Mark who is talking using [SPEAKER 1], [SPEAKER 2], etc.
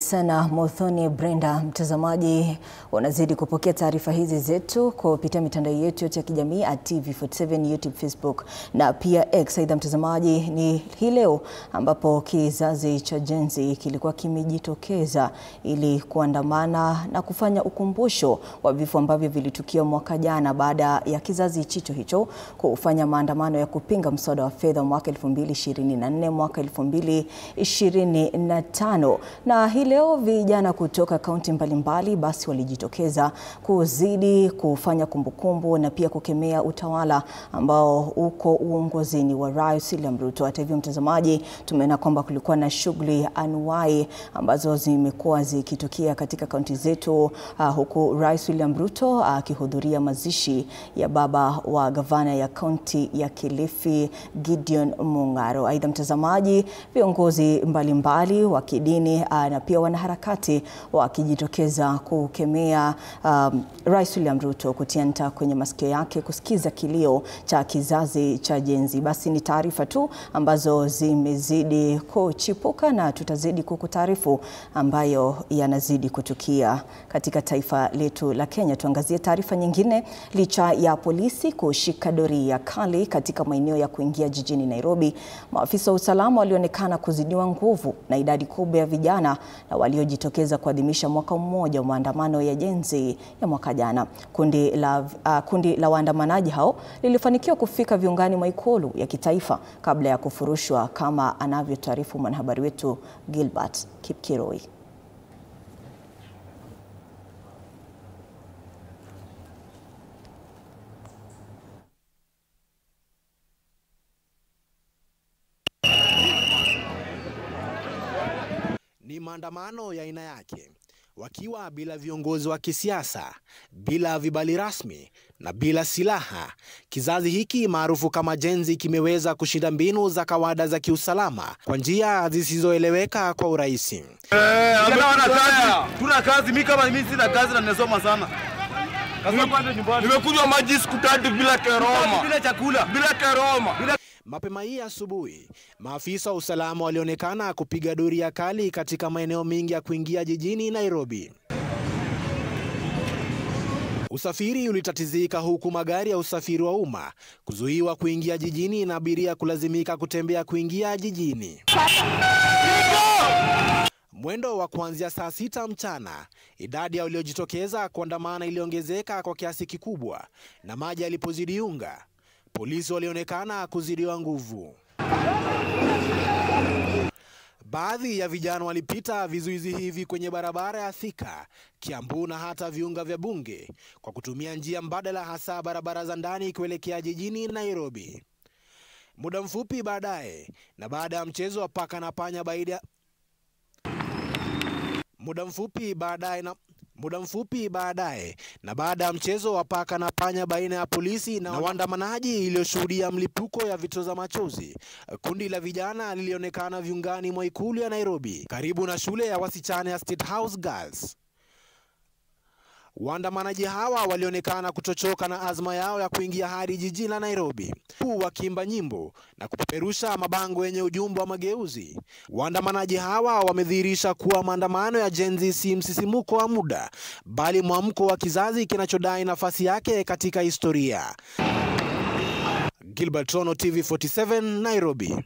[SPEAKER 1] sana Muthoni Brenda. Mtazamaji, unazidi kupokea taarifa hizi zetu kupitia mitandao yetu yote ya kijamii @TV47, YouTube, Facebook na pia X. Aidha mtazamaji, ni hii leo ambapo kizazi cha Gen Z kilikuwa kimejitokeza ili kuandamana na kufanya ukumbusho wa vifo ambavyo vilitukia mwaka jana baada ya kizazi hicho kufanya maandamano ya kupinga mswada wa fedha mwaka 2024 mwaka 2025. Na hii leo vijana kutoka kaunti mbalimbali basi walijitokeza kuzidi kufanya kumbukumbu na pia kukemea utawala ambao uko uongozini wa Rais William Ruto. Hata hivyo mtazamaji, tumeona kwamba kulikuwa na shughuli anuwai ambazo zimekuwa zikitukia katika kaunti zetu, huku Rais William Ruto akihudhuria mazishi ya baba wa gavana ya kaunti ya Kilifi Gideon Mung'aro. Aidha mtazamaji, viongozi mbalimbali wa kidini na pia wanaharakati wakijitokeza kukemea Rais William Ruto kutia nta kwenye masikio yake kusikiza kilio cha kizazi cha Gen Z. Basi ni taarifa tu ambazo zimezidi kuchipuka na tutazidi kukutaarifu ambayo yanazidi kutukia katika taifa letu la Kenya. Tuangazie taarifa nyingine. Licha ya polisi kushika doria kali katika maeneo ya kuingia jijini Nairobi, maafisa wa usalama walionekana kuzidiwa nguvu na idadi kubwa ya vijana na waliojitokeza kuadhimisha mwaka mmoja wa maandamano ya Gen Z ya mwaka jana. Kundi la waandamanaji hao lilifanikiwa kufika viungani mwa ikulu ya kitaifa kabla ya kufurushwa, kama anavyotaarifu mwanahabari wetu Gilbert Kipkiroi.
[SPEAKER 2] Ni maandamano ya aina yake, wakiwa bila viongozi wa kisiasa, bila vibali rasmi na bila silaha. Kizazi hiki maarufu kama Gen Z kimeweza kushinda mbinu za kawaida za kiusalama kwa njia zisizoeleweka kwa urahisi.
[SPEAKER 3] Tuna kazi, mimi kama mimi sina kazi na ninasoma sana. Nimekunywa maji siku 3 bila keroma, bila chakula, bila keroma.
[SPEAKER 2] Mapema hii asubuhi, maafisa wa usalama walionekana kupiga doria kali katika maeneo mengi ya kuingia jijini Nairobi. Usafiri ulitatizika, huku magari ya usafiri wa umma kuzuiwa kuingia jijini na abiria kulazimika kutembea kuingia jijini. Mwendo wa kuanzia saa 6 mchana, idadi ya waliojitokeza kuandamana iliongezeka kwa kiasi kikubwa, na maji yalipozidi unga, polisi walionekana kuzidiwa nguvu. Baadhi ya vijana walipita vizuizi hivi kwenye barabara ya Thika, Kiambu na hata viunga vya bunge kwa kutumia njia mbadala, hasa barabara za ndani kuelekea jijini Nairobi. Muda mfupi baadaye na baada ya mchezo wa paka na panya baina ya polisi na waandamanaji iliyoshuhudia mlipuko ya vitoza machozi, kundi la vijana lilionekana viungani mwa ikulu ya Nairobi karibu na shule ya wasichana ya State House Girls. Waandamanaji hawa walionekana kutochoka na azma yao ya kuingia hadi jiji la Nairobi, wakiimba nyimbo na kupeperusha mabango yenye ujumbe wa mageuzi. Waandamanaji hawa wamedhihirisha kuwa maandamano ya Gen Z si msisimuko wa muda, bali mwamko wa kizazi kinachodai nafasi yake katika historia. Gilbert Kipkiroi, TV47, Nairobi.